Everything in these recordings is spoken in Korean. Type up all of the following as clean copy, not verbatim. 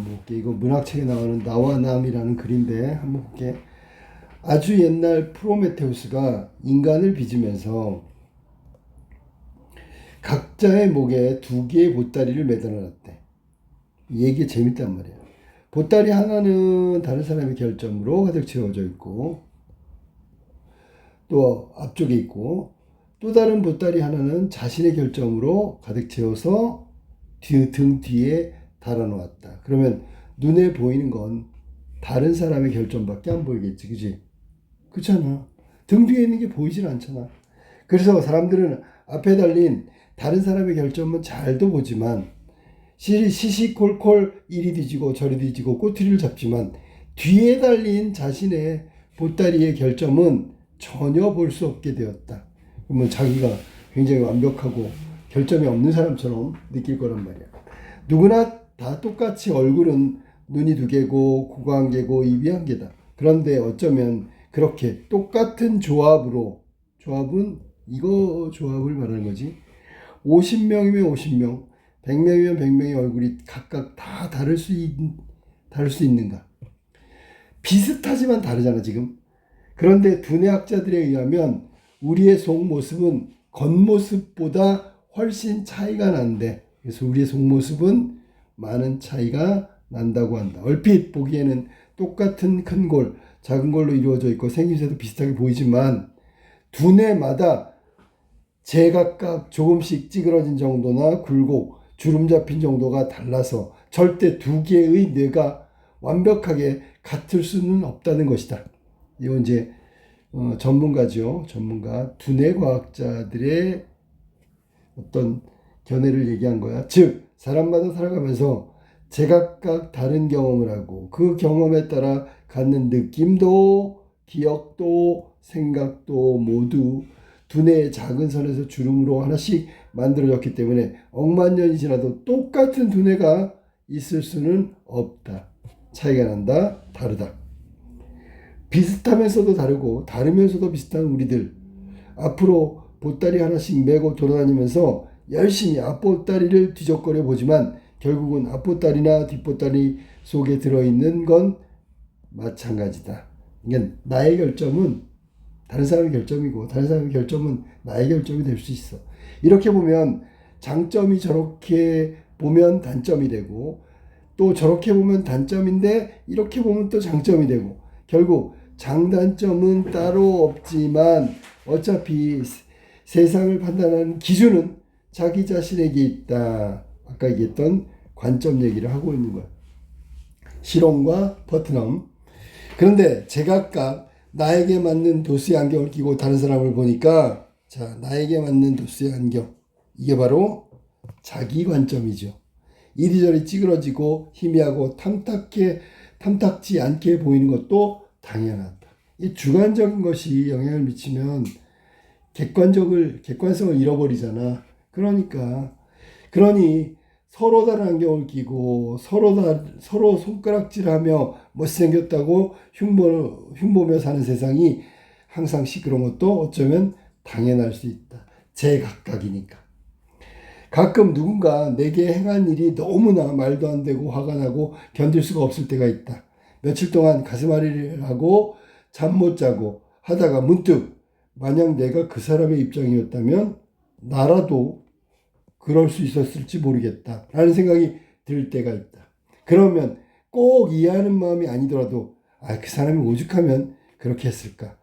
한번 볼게. 이거 문학책에 나오는 나와 남이라는 글인데 한번 볼게. 아주 옛날 프로메테우스가 인간을 빚으면서 각자의 목에 두 개의 보따리를 매달아놨대. 이 얘기 재밌단 말이야. 보따리 하나는 다른 사람의 결점으로 가득 채워져 있고, 또 앞쪽에 있고, 또 다른 보따리 하나는 자신의 결점으로 가득 채워서 등 뒤에 달아놓았다. 그러면 눈에 보이는 건 다른 사람의 결점밖에 안 보이겠지, 그지? 그렇잖아. 등 뒤에 있는 게 보이질 않잖아. 그래서 사람들은 앞에 달린 다른 사람의 결점은 잘도 보지만 시시콜콜 이리 뒤지고 저리 뒤지고 꼬투리를 잡지만 뒤에 달린 자신의 보따리의 결점은 전혀 볼 수 없게 되었다. 그러면 자기가 굉장히 완벽하고 결점이 없는 사람처럼 느낄 거란 말이야. 누구나 다 똑같이 얼굴은 눈이 두 개고 코가 한 개고 입이 한 개다. 그런데 어쩌면 그렇게 똑같은 조합으로, 조합은 이거 조합을 말하는 거지. 50명이면 50명, 100명이면 100명의 얼굴이 각각 다 다를 수 있는가? 비슷하지만 다르잖아, 지금. 그런데 두뇌학자들에 의하면 우리의 속모습은 겉모습보다 훨씬 차이가 난대. 그래서 우리의 속모습은 많은 차이가 난다고 한다. 얼핏 보기에는 똑같은 큰 골, 작은 걸로 이루어져 있고 생김새도 비슷하게 보이지만 두뇌마다 제각각 조금씩 찌그러진 정도나 굴곡, 주름 잡힌 정도가 달라서 절대 두 개의 뇌가 완벽하게 같을 수는 없다는 것이다. 이건 이제 전문가죠. 전문가 두뇌 과학자들의 어떤 견해를 얘기한 거야. 즉 사람마다 살아가면서 제각각 다른 경험을 하고 그 경험에 따라 갖는 느낌도 기억도 생각도 모두 두뇌의 작은 선에서 주름으로 하나씩 만들어졌기 때문에 억만 년이 지나도 똑같은 두뇌가 있을 수는 없다. 차이가 난다. 다르다. 비슷하면서도 다르고 다르면서도 비슷한 우리들. 앞으로 보따리 하나씩 메고 돌아다니면서 열심히 앞보따리를 뒤적거려 보지만 결국은 앞보따리나 뒷보따리 속에 들어있는 건 마찬가지다. 그러니까 나의 결점은 다른 사람의 결점이고 다른 사람의 결점은 나의 결점이 될 수 있어. 이렇게 보면 장점이 저렇게 보면 단점이 되고 또 저렇게 보면 단점인데 이렇게 보면 또 장점이 되고 결국 장단점은 따로 없지만 어차피 세상을 판단하는 기준은 자기 자신에게 있다. 아까 얘기했던 관점 얘기를 하고 있는 거야. 실험과 퍼트넘. 그런데 제각각 나에게 맞는 도수의 안경을 끼고 다른 사람을 보니까 자, 나에게 맞는 도수의 안경. 이게 바로 자기 관점이죠. 이리저리 찌그러지고 희미하고 탐탁지 않게 보이는 것도 당연하다. 이 주관적인 것이 영향을 미치면 객관성을 잃어버리잖아. 그러니 서로 다른 안경을 끼고 서로 손가락질하며 못생겼다고 흉보며 사는 세상이 항상 시끄러운 것도 어쩌면 당연할 수 있다. 제각각이니까. 가끔 누군가 내게 행한 일이 너무나 말도 안 되고 화가 나고 견딜 수가 없을 때가 있다. 며칠 동안 가슴앓이를 하고 잠 못 자고 하다가 문득 만약 내가 그 사람의 입장이었다면 나라도 그럴 수 있었을지 모르겠다 라는 생각이 들 때가 있다. 그러면 꼭 이해하는 마음이 아니더라도 그 사람이 오죽하면 그렇게 했을까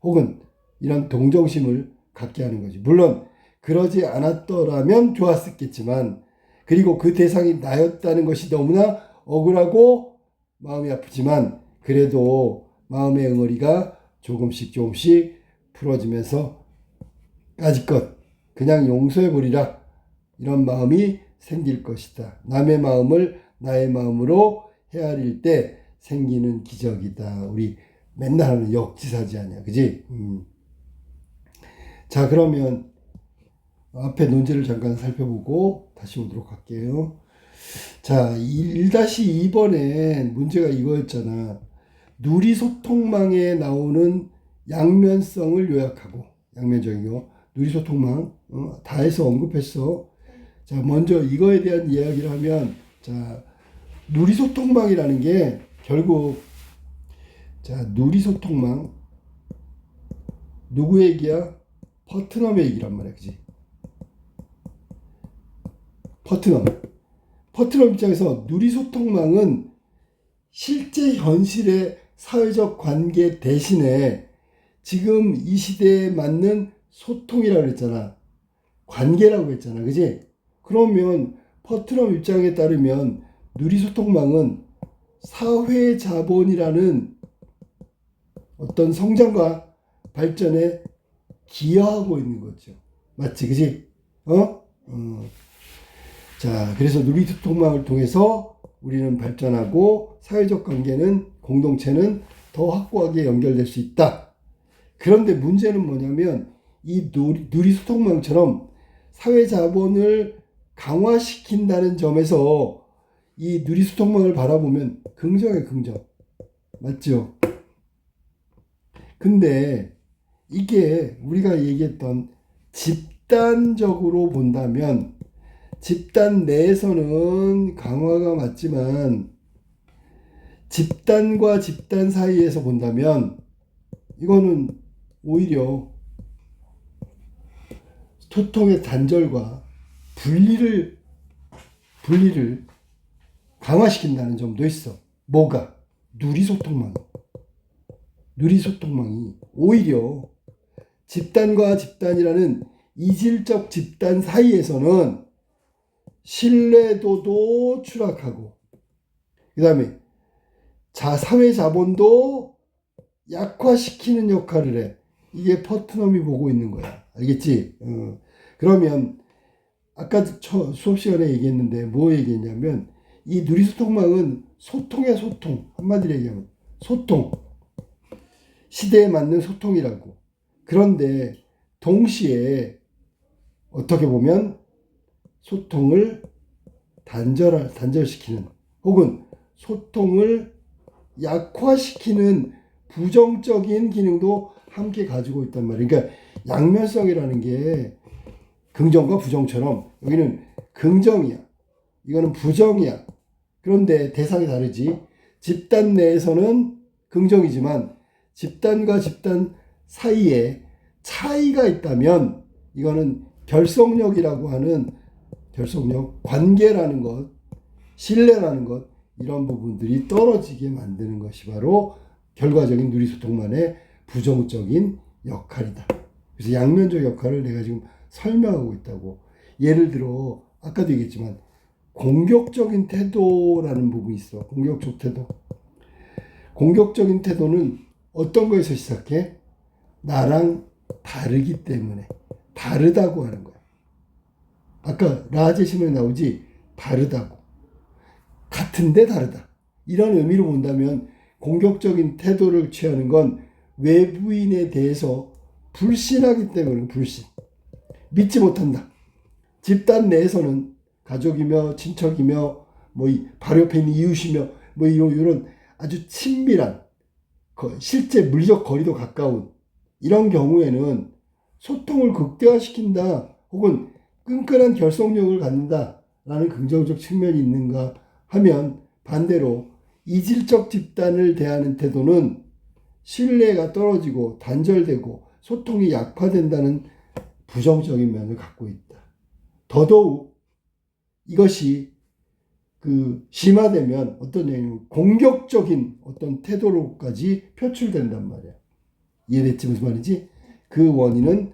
혹은 이런 동정심을 갖게 하는 거지. 물론 그러지 않았더라면 좋았겠지만 그리고 그 대상이 나였다는 것이 너무나 억울하고 마음이 아프지만 그래도 마음의 응어리가 조금씩 풀어지면서 까짓것 그냥 용서해버리라 이런 마음이 생길 것이다. 남의 마음을 나의 마음으로 헤아릴 때 생기는 기적이다. 우리 맨날 하는 역지사지 아니야. 그지? 자, 그러면 앞에 논제를 잠깐 살펴보고 다시 오도록 할게요. 자, 1-2번에 문제가 이거였잖아. 누리소통망에 나오는 양면성을 요약하고 양면적이요. 누리소통망 다 해서 언급했어. 자, 먼저 이거에 대한 이야기를 하면 자, 누리소통망이라는 게 결국 자 누리소통망 누구 얘기야? 퍼트넘의 얘기란 말이야, 그지? 퍼트넘 입장에서 누리소통망은 실제 현실의 사회적 관계 대신에 지금 이 시대에 맞는 소통이라고 그랬잖아. 관계라고 했잖아, 그지? 그러면 퍼트넘 입장에 따르면 누리소통망은 사회자본이라는 어떤 성장과 발전에 기여하고 있는 거죠. 맞지, 그지? 자, 그래서 누리소통망을 통해서 우리는 발전하고 사회적 관계는 공동체는 더 확고하게 연결될 수 있다. 그런데 문제는 뭐냐면 이 누리소통망처럼 사회자본을 강화시킨다는 점에서 이 누리소통망을 바라보면 긍정이에요, 긍정. 맞죠? 근데 이게 우리가 얘기했던 집단적으로 본다면 집단 내에서는 강화가 맞지만 집단과 집단 사이에서 본다면 이거는 오히려 소통의 단절과 분리를 강화시킨다는 점도 있어. 뭐가? 누리소통망이 오히려 집단과 집단이라는 이질적 집단 사이에서는 신뢰도도 추락하고 그 다음에 사회 자본도 약화시키는 역할을 해. 이게 퍼트넘이 보고 있는 거야. 알겠지? 그러면 아까 수업 시간에 얘기했는데 뭐 얘기했냐면 이 누리소통망은 소통이야, 소통. 한마디로 얘기하면 소통. 시대에 맞는 소통이라고. 그런데 동시에 어떻게 보면 소통을 단절시키는 혹은 소통을 약화시키는 부정적인 기능도 함께 가지고 있단 말이에요. 그러니까 양면성이라는 게 긍정과 부정처럼 여기는 긍정이야. 이거는 부정이야. 그런데 대상이 다르지. 집단 내에서는 긍정이지만 집단과 집단 사이에 차이가 있다면 이거는 결속력이라고 하는 결속력, 관계라는 것, 신뢰라는 것 이런 부분들이 떨어지게 만드는 것이 바로 결과적인 누리소통만의 부정적인 역할이다. 그래서 양면적 역할을 내가 지금 설명하고 있다고. 예를 들어 아까도 얘기했지만 공격적인 태도라는 부분이 있어. 공격적 태도. 공격적인 태도는 어떤 거에서 시작해? 나랑 다르기 때문에 다르다고 하는 거야. 아까 라제심에 나오지 다르다고. 같은데 다르다. 이런 의미로 본다면 공격적인 태도를 취하는 건 외부인에 대해서 불신하기 때문에 불신. 믿지 못한다. 집단 내에서는 가족이며 친척이며 뭐 바로 옆에 있는 이웃이며 뭐 이런 아주 친밀한 실제 물리적 거리도 가까운 이런 경우에는 소통을 극대화시킨다 혹은 끈끈한 결속력을 갖는다라는 긍정적 측면이 있는가 하면 반대로 이질적 집단을 대하는 태도는 신뢰가 떨어지고 단절되고 소통이 약화된다는 부정적인 면을 갖고 있다. 더더욱 이것이 심화되면 어떤 얘기냐면 공격적인 어떤 태도로까지 표출된단 말이야. 이해됐지 무슨 말인지? 그 원인은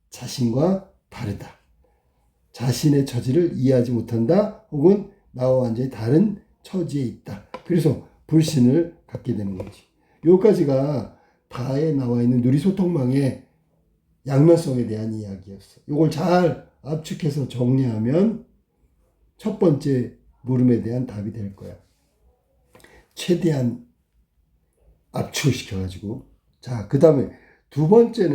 자신과 다르다. 자신의 처지를 이해하지 못한다. 혹은 나와 완전히 다른 처지에 있다. 그래서 불신을 갖게 되는 거지. 여기까지가 다에 나와 있는 누리소통망의 양면성에 대한 이야기였어. 이걸 잘 압축해서 정리하면 첫 번째 물음에 대한 답이 될 거야. 최대한 압축을 시켜가지고. 자, 그 다음에 두 번째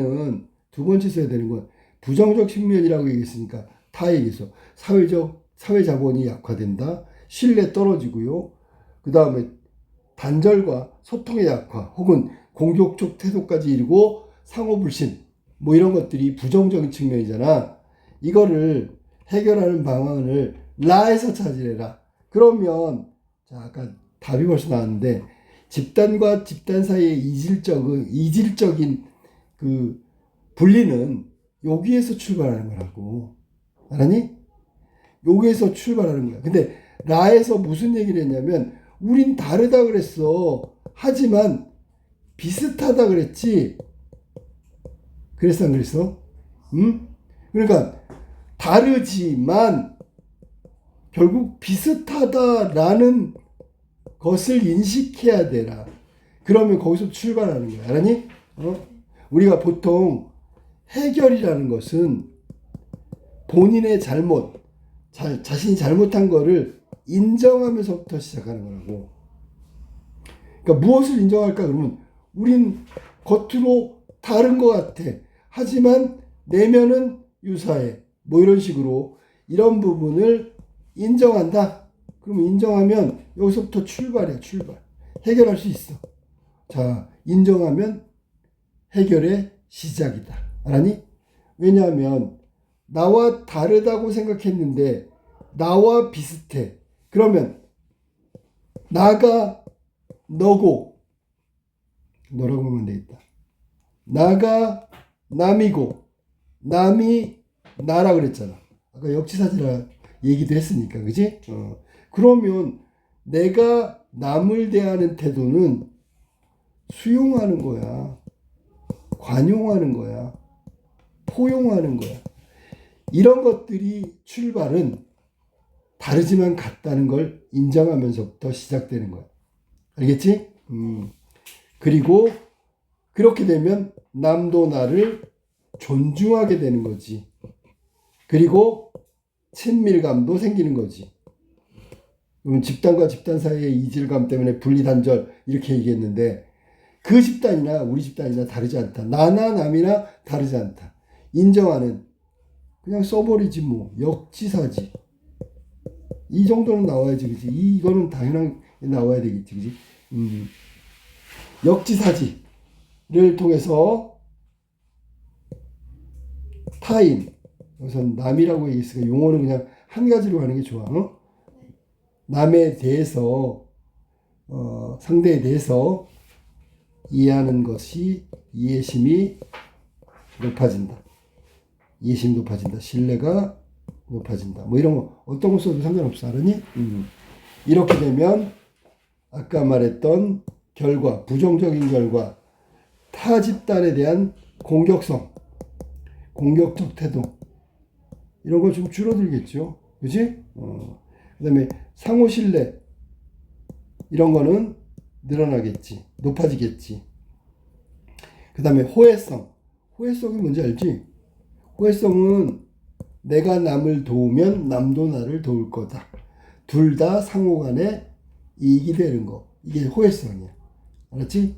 써야 되는 건 부정적 측면이라고 얘기했으니까 다 얘기했어. 사회 자본이 약화된다. 신뢰 떨어지고요. 그 다음에 단절과 소통의 약화 혹은 공격적 태도까지 이르고 상호불신 뭐 이런 것들이 부정적인 측면이잖아. 이거를 해결하는 방안을 라에서 찾으래라. 그러면 자, 아까 답이 벌써 나왔는데 집단과 집단 사이의 이질적인 그 분리는 여기에서 출발하는 거라고. 알았니? 여기에서 출발하는 거야. 근데 라에서 무슨 얘기를 했냐면 우린 다르다 그랬어. 하지만 비슷하다 그랬지. 그랬어 안 그랬어? 응? 그러니까 다르지만 결국 비슷하다라는 것을 인식해야 되라. 그러면 거기서 출발하는 거야. 알았니? 우리가 보통 해결이라는 것은 본인의 잘못, 자신이 잘못한 거를 인정하면서부터 시작하는 거라고. 그러니까 무엇을 인정할까? 그러면 우린 겉으로 다른 것 같아. 하지만 내면은 유사해. 뭐 이런 식으로 이런 부분을 인정한다. 그러면 인정하면 여기서부터 출발이야. 출발. 해결할 수 있어. 자, 인정하면 해결의 시작이다. 알았니? 왜냐하면 나와 다르다고 생각했는데 나와 비슷해. 그러면 나가 너고 너라고 하면 되겠다. 나가 남이고 남이 나라 그랬잖아. 아까 역지사지라 얘기도 했으니까. 그지? 그러면 내가 남을 대하는 태도는 수용하는 거야. 관용하는 거야. 포용하는 거야. 이런 것들이 출발은 다르지만 같다는 걸 인정하면서부터 시작되는 거야. 알겠지? 그리고 그렇게 되면 남도 나를 존중하게 되는 거지. 그리고 친밀감도 생기는 거지. 집단과 집단 사이의 이질감 때문에 분리단절 이렇게 얘기했는데 그 집단이나 우리 집단이나 다르지 않다. 나나 남이나 다르지 않다. 인정하는 그냥 써버리지 뭐. 역지사지. 이 정도는 나와야지. 그치? 이거는 당연하게 나와야 되겠지. 그치? 역지사지를 통해서 타인, 우선 남이라고 얘기했으니까 용어는 그냥 한 가지로 가는 게 좋아. 남에 대해서 상대에 대해서 이해하는 것이 이해심이 높아진다. 이해심이 높아진다. 신뢰가 높아진다. 뭐 이런 거 어떤 거 써도 상관없어. 알았니? 이렇게 되면 아까 말했던 결과, 부정적인 결과, 타 집단에 대한 공격성, 공격적 태도 이런 거 좀 줄어들겠죠. 그지? 그 다음에 상호 신뢰 이런 거는 늘어나겠지. 높아지겠지. 그 다음에 호혜성. 호혜성이 뭔지 알지? 호혜성은 내가 남을 도우면 남도 나를 도울 거다. 둘 다 상호 간에 이익이 되는 거. 이게 호혜성이야. 알았지?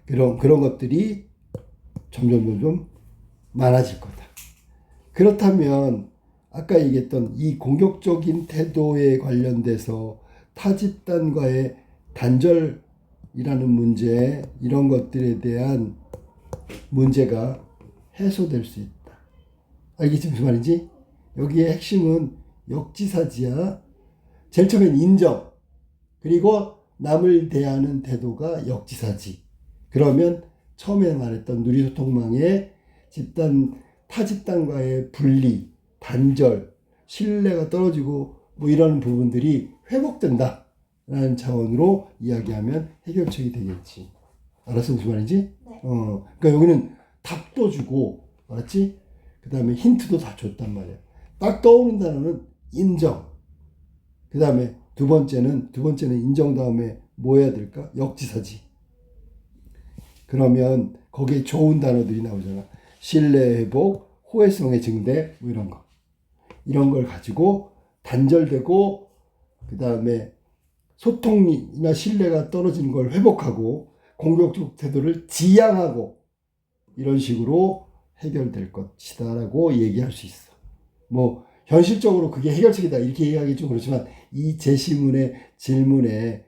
그런 것들이 점점 많아질 거다. 그렇다면 아까 얘기했던 이 공격적인 태도에 관련돼서 타 집단과의 단절이라는 문제, 이런 것들에 대한 문제가 해소될 수 있다. 알겠지? 무슨 말인지? 여기에 핵심은 역지사지야. 제일 처음엔 인정. 그리고 남을 대하는 태도가 역지사지. 그러면 처음에 말했던 누리소통망의 타 집단과의 분리, 단절, 신뢰가 떨어지고 뭐 이런 부분들이 회복된다 라는 차원으로 이야기하면 해결책이 되겠지. 알았어? 무슨 말인지? 네. 그러니까 여기는 답도 주고, 알았지? 그 다음에 힌트도 다 줬단 말이야. 딱 떠오르는 단어는 인정. 그 다음에 두 번째는 인정 다음에 뭐 해야 될까? 역지사지. 그러면 거기에 좋은 단어들이 나오잖아. 신뢰 회복, 호혜성의 증대, 뭐 이런 거. 이런 걸 가지고 단절되고, 그 다음에 소통이나 신뢰가 떨어지는 걸 회복하고, 공격적 태도를 지양하고, 이런 식으로 해결될 것이다 라고 얘기할 수 있어. 뭐 현실적으로 그게 해결책이다 이렇게 얘기하기 좀 그렇지만 이 제시문의 질문에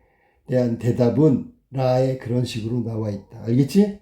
대한 대답은 라에 그런 식으로 나와 있다. 알겠지?